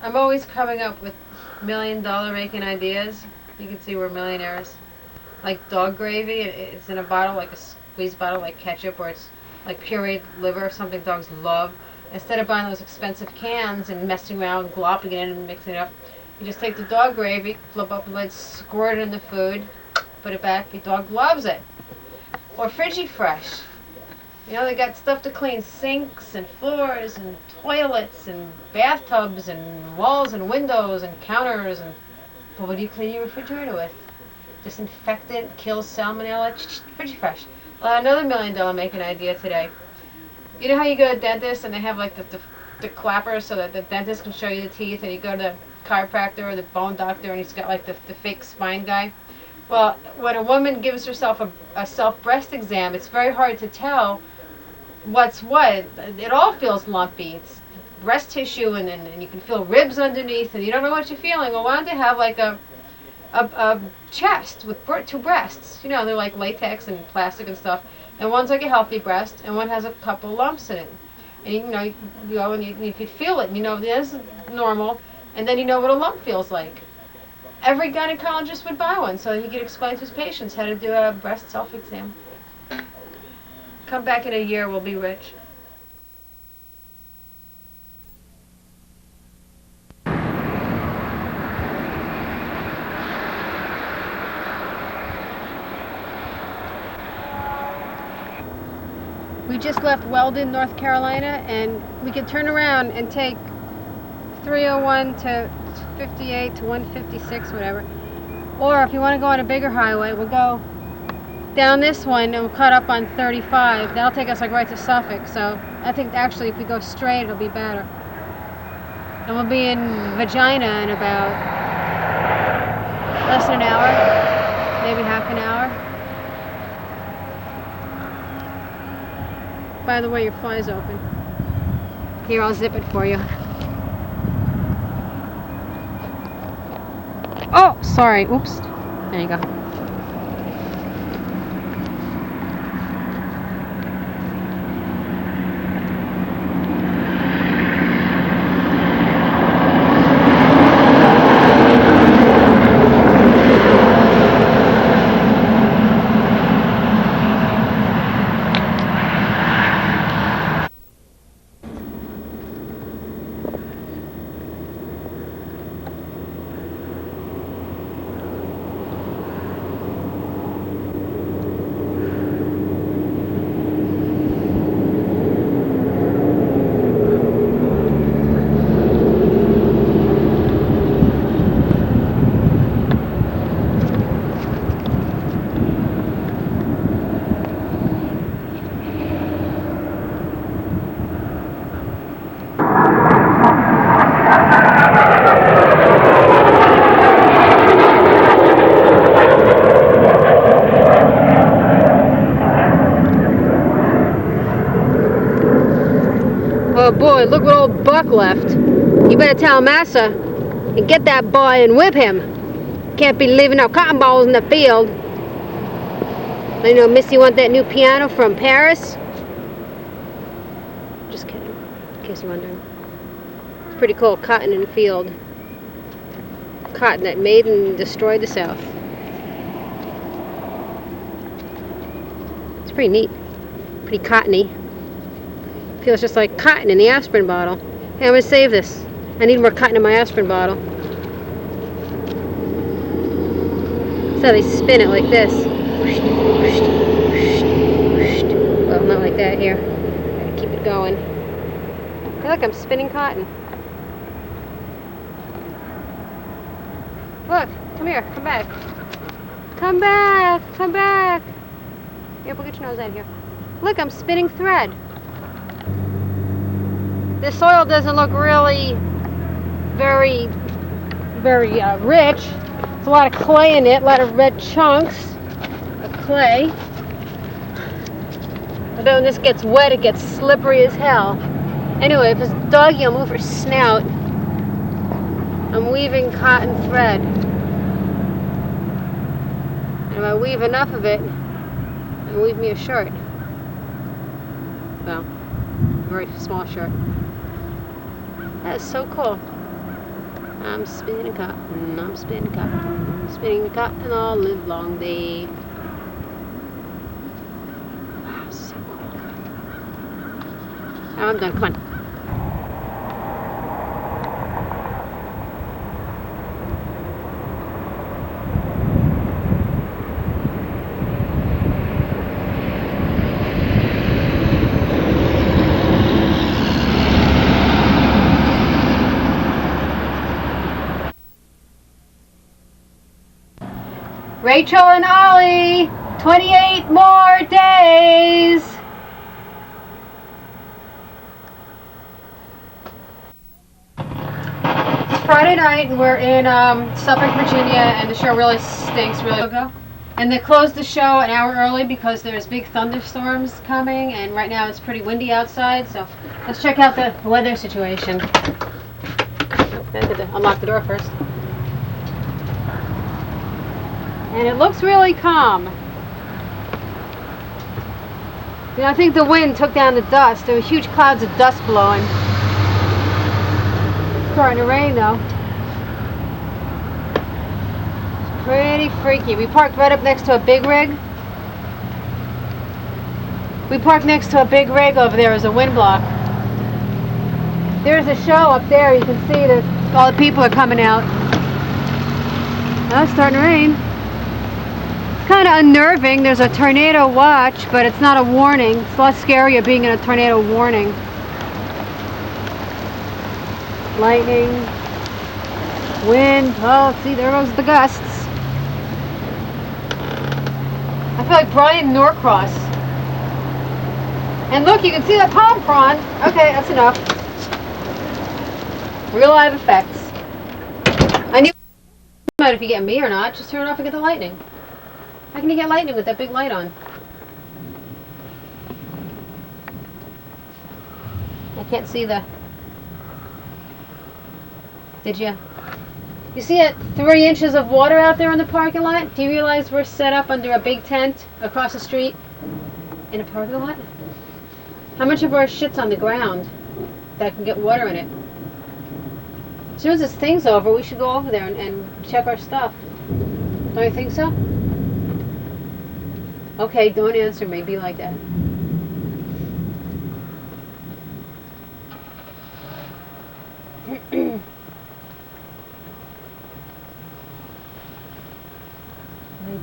I'm always coming up with $1 million making ideas. You can see we're millionaires. Like dog gravy, it's in a bottle, like a squeeze bottle, like ketchup, or it's like pureed liver, something dogs love. Instead of buying those expensive cans and messing around, glopping it in and mixing it up, you just take the dog gravy, flip up the lid, squirt it in the food, put it back. Your dog loves it. Or Frigifresh. You know, they got stuff to clean sinks and floors and toilets and bathtubs and walls and windows and counters. And but what do you clean your refrigerator with? Disinfectant, kills salmonella. Frigifresh. Another $1 million making idea today. You know how you go to the dentist and they have like the clapper so that the dentist can show you the teeth, and you go to the chiropractor or the bone doctor and he's got like the fake spine guy. Well, when a woman gives herself a self breast exam, it's very hard to tell what's what. It all feels lumpy. It's breast tissue, and you can feel ribs underneath, and you don't know what you're feeling. Well, why don't they have like a chest with two breasts? You know, they're like latex and plastic and stuff, and one's like a healthy breast, and one has a couple lumps in it. And you know, you go and you can feel it, and you know this is normal, and then you know what a lump feels like. Every gynecologist would buy one so he could explain to his patients how to do a breast self-exam. Come back in a year, we'll be rich. We just left Weldon, North Carolina, and we could turn around and take 301 to 58 to 156, whatever. Or if you want to go on a bigger highway, we'll go down this one and we'll cut up on 35. That'll take us like right to Suffolk. So I think actually if we go straight, it'll be better. And we'll be in Vagina in about less than an hour, maybe half an hour. By the way, your fly's open. Here, I'll zip it for you. Oh, sorry. Oops. There you go. Oh boy, look what old Buck left. You better tell Massa and get that boy and whip him. Can't be leaving no cotton balls in the field. I know Missy want that new piano from Paris. Just kidding, in case you're wondering. It's pretty cool, cotton in the field. Cotton that made and destroyed the South. It's pretty neat, pretty cottony. Feels just like cotton in the aspirin bottle. Hey, I'm gonna save this. I need more cotton in my aspirin bottle. So they spin it like this. Well, not like that here. Gotta keep it going. I feel like I'm spinning cotton. Look, come here, come back. Come back, come back. Here, put your nose out here. Look, I'm spinning thread. This soil doesn't look really very rich. There's a lot of clay in it, a lot of red chunks of clay. But then when this gets wet, it gets slippery as hell. Anyway, if this doggy will move her snout, I'm weaving cotton thread. And if I weave enough of it, I'll weave me a shirt. Well, a very small shirt. That is so cool. I'm spinning cotton, I'm spinning cotton, spinning the cotton all live long day. Wow, so cool. Now I'm done, come on. Rachel and Ollie, 28 more days. It's Friday night and we're in Suffolk, Virginia, and the show really stinks, really ago. And they closed the show an hour early because there's big thunderstorms coming, and right now it's pretty windy outside, so let's check out the weather situation. Gotta unlock the door first. And it looks really calm. You know, I think the wind took down the dust. There were huge clouds of dust blowing. It's starting to rain though. It's pretty freaky. We parked right up next to a big rig. We parked next to a big rig over there as a wind block. There's a show up there. You can see that all the people are coming out. Oh, it's starting to rain. Kind of unnerving. There's a tornado watch, but it's not a warning. It's a lot scarier being in a tornado warning. Lightning, wind. Oh, see, there goes the gusts. I feel like Brian Norcross. And look, you can see that palm frond. Okay, that's enough. Real live effects. I knew if you get me or not. Just turn it off and get the lightning. How can you get lightning with that big light on? I can't see the... Did you? You see it? 3 inches of water out there in the parking lot? Do you realize we're set up under a big tent across the street in a parking lot? How much of our shit's on the ground that can get water in it? As soon as this thing's over, we should go over there and check our stuff. Don't you think so? Okay, don't answer me. Be like that.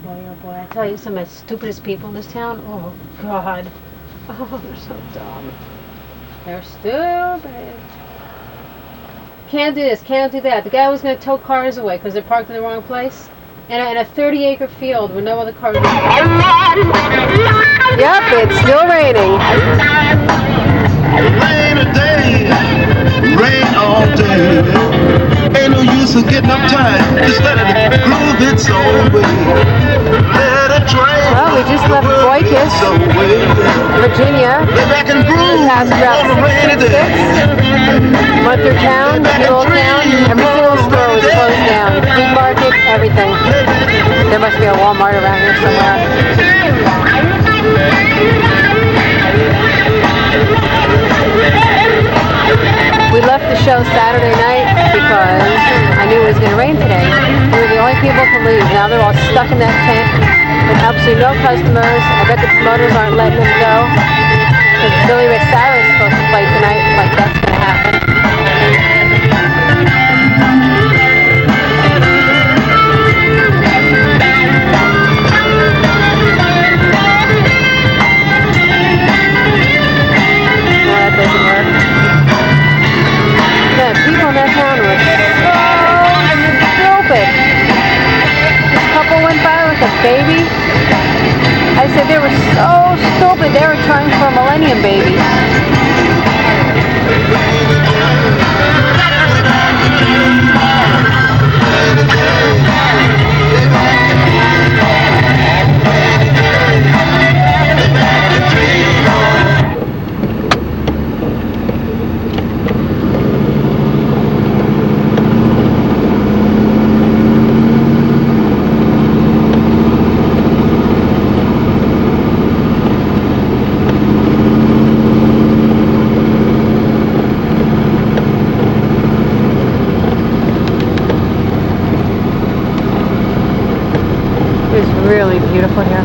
Boy, oh boy, I tell you, some of the stupidest people in this town. Oh, God. Oh, they're so dumb. They're stupid. Can't do this, can't do that. The guy was going to tow cars away because they're parked in the wrong place. In a 30-acre field where no other cars are. Yep, it's still raining. Rain a day, rain all day. Ain't no use in getting uptight. Just let it groove its own way. Let it train. Well, we just left Boicus, Virginia. Back and groove Past Route on a rainy day. 666. Went through town, little town. Every single store was closed down. Flea market, everything. There must be a Walmart around here somewhere. We left the show Saturday night because I knew it was going to rain today. We were the only people to leave. Now they're all stuck in that tent with absolutely no customers. I bet the promoters aren't letting them go because Billy Ray Cyrus is supposed to play tonight. Like that's going to happen. People in that town were so stupid. This couple went by with a baby. I said they were so stupid. They were trying for a Millennium baby. beautiful here.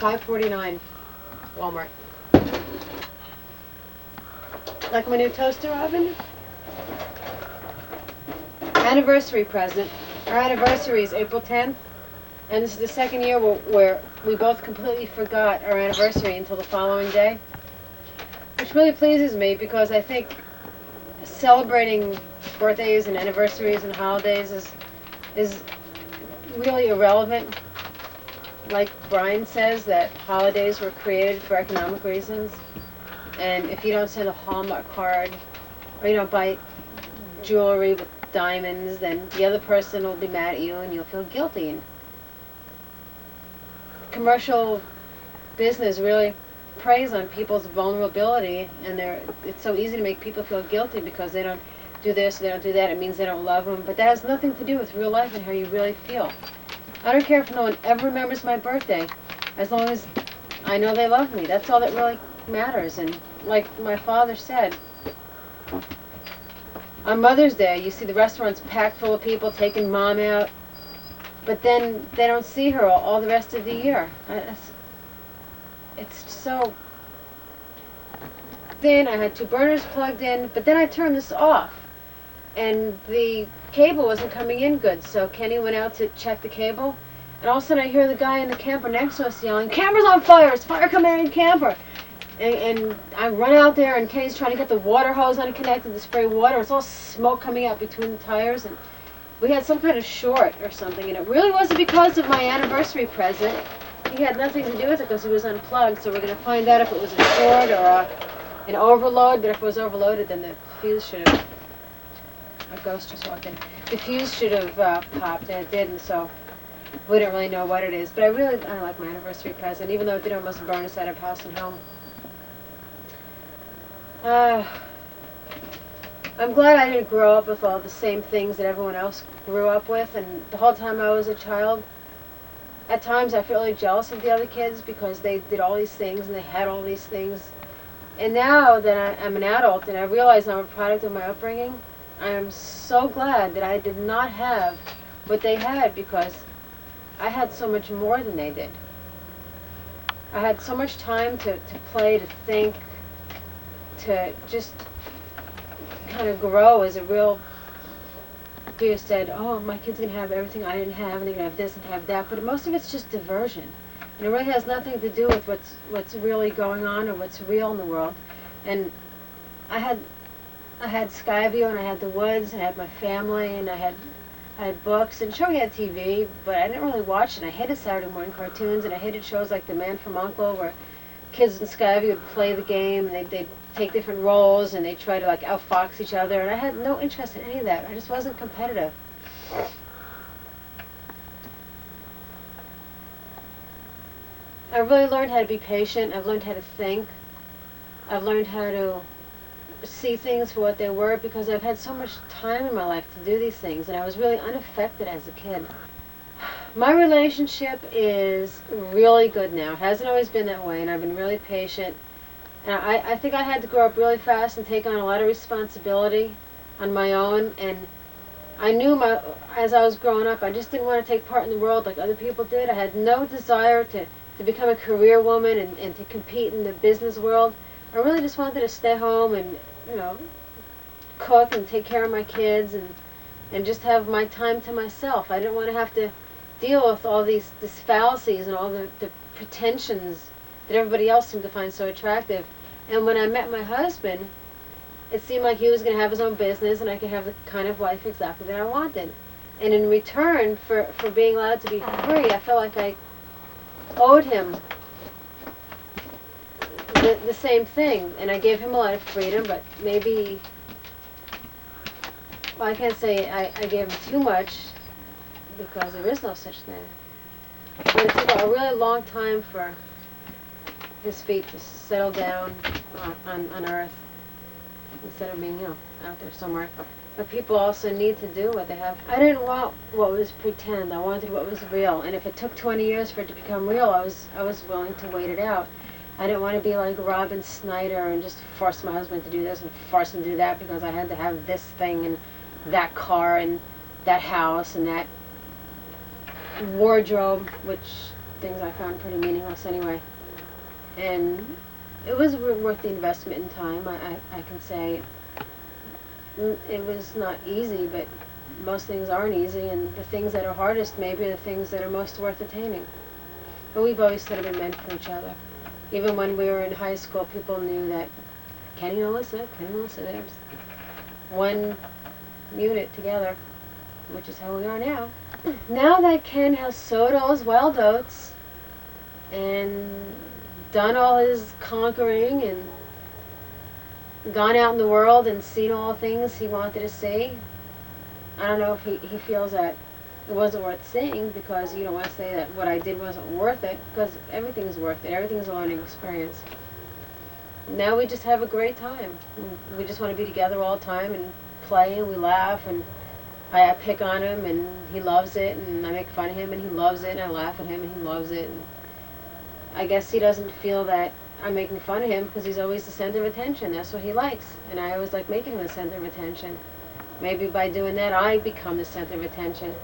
$5.49, Walmart. Like my new toaster oven? Anniversary present. Our anniversary is April 10th, and this is the second year where we both completely forgot our anniversary until the following day, which really pleases me because I think celebrating birthdays and anniversaries and holidays is really irrelevant. Like Brian says, that holidays were created for economic reasons, and if you don't send a Hallmark card or you don't buy jewelry with diamonds, then the other person will be mad at you and you'll feel guilty. And commercial business really preys on people's vulnerability, and it's so easy to make people feel guilty because they don't do this, they don't do that. It means they don't love them, but that has nothing to do with real life and how you really feel. I don't care if no one ever remembers my birthday, as long as I know they love me. That's all that really matters. And like my father said, on Mother's Day, you see the restaurants packed full of people taking Mom out, but then they don't see her all the rest of the year. It's so thin. I had 2 burners plugged in, but then I turned this off, and the cable wasn't coming in good, so Kenny went out to check the cable, and all of a sudden I hear the guy in the camper next to us yelling, "Camper's on fire! It's fire coming in camper!" And I run out there, and Kenny's trying to get the water hose unconnected to spray water. It's all smoke coming out between the tires, and we had some kind of short or something, and it really wasn't because of my anniversary present. He had nothing to do with it because he was unplugged, so we're going to find out if it was a short or an overload, but if it was overloaded, then the fuse should have... A ghost just walked in. The fuse should have popped, and it didn't, so we don't really know what it is. But I like my anniversary present, even though it did almost burn us out of house and home. I'm glad I didn't grow up with all the same things that everyone else grew up with, and the whole time I was a child, at times I feel really jealous of the other kids because they did all these things and they had all these things. And now that I'm an adult and I realize I'm a product of my upbringing, I am so glad that I did not have what they had, because I had so much more than they did. I had so much time to play, to think, to just kind of grow as a real... Peter said, "Oh, my kid's going to have everything I didn't have, and they're going to have this and have that," but most of it's just diversion. And it really has nothing to do with what's really going on or what's real in the world. And I had Skyview, and I had the woods, and I had my family, and I had books, and sure we had TV, but I didn't really watch it. I hated Saturday morning cartoons, and I hated shows like The Man from U.N.C.L.E., where kids in Skyview would play the game, and they'd take different roles, and they'd try to like outfox each other, and I had no interest in any of that. I just wasn't competitive. I really learned how to be patient. I've learned how to think. I've learned how to see things for what they were, because I've had so much time in my life to do these things, and I was really unaffected as a kid. My relationship is really good now. It hasn't always been that way, and I've been really patient. And I think I had to grow up really fast and take on a lot of responsibility on my own, and I knew as I was growing up, I just didn't want to take part in the world like other people did. I had no desire to become a career woman and to compete in the business world. I really just wanted to stay home and, cook and take care of my kids and just have my time to myself. I didn't want to have to deal with all these fallacies and all the pretensions that everybody else seemed to find so attractive. And when I met my husband, it seemed like he was going to have his own business, and I could have the kind of life exactly that I wanted. And in return for being allowed to be free, I felt like I owed him the same thing. And I gave him a lot of freedom, but maybe, well, I can't say I gave him too much, because there is no such thing. But it took a really long time for his feet to settle down on Earth, instead of being, out there somewhere. But people also need to do what they have. I didn't want what was pretend. I wanted what was real. And if it took 20 years for it to become real, I was willing to wait it out. I didn't want to be like Robin Snyder and just force my husband to do this and force him to do that because I had to have this thing and that car and that house and that wardrobe, which things I found pretty meaningless anyway. And it was worth the investment in time, I can say. It was not easy, but most things aren't easy, and the things that are hardest maybe are the things that are most worth attaining. But we've always sort of been meant for each other. Even when we were in high school, people knew that Kenny and Alyssa, there's one unit together, which is how we are now. Now that Ken has sowed all his wild oats and done all his conquering and gone out in the world and seen all the things he wanted to see, I don't know if he feels that it wasn't worth seeing, because you don't want to say that what I did wasn't worth it, because everything is worth it. Everything is a learning experience. Now we just have a great time. We just want to be together all the time and play, and we laugh, and I pick on him and he loves it, and I make fun of him and he loves it, and I laugh at him and he loves it. And I guess he doesn't feel that I'm making fun of him because he's always the center of attention. That's what he likes, and I always like making him the center of attention. Maybe by doing that I become the center of attention.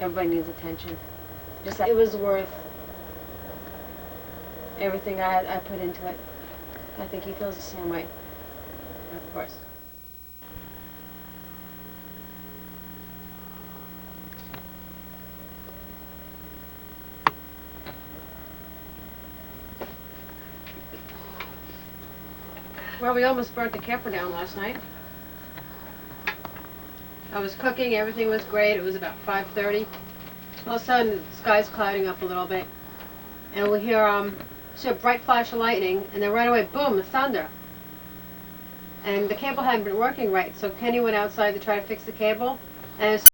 Everybody needs attention. Just it was worth everything I put into it. I think he feels the same way, of course. Well, we almost burnt the camper down last night. I was cooking, everything was great. It was about 5:30. All of a sudden, the sky's clouding up a little bit, and we hear see a bright flash of lightning, and then right away, boom, the thunder. And the cable hadn't been working right, so Kenny went outside to try to fix the cable, and as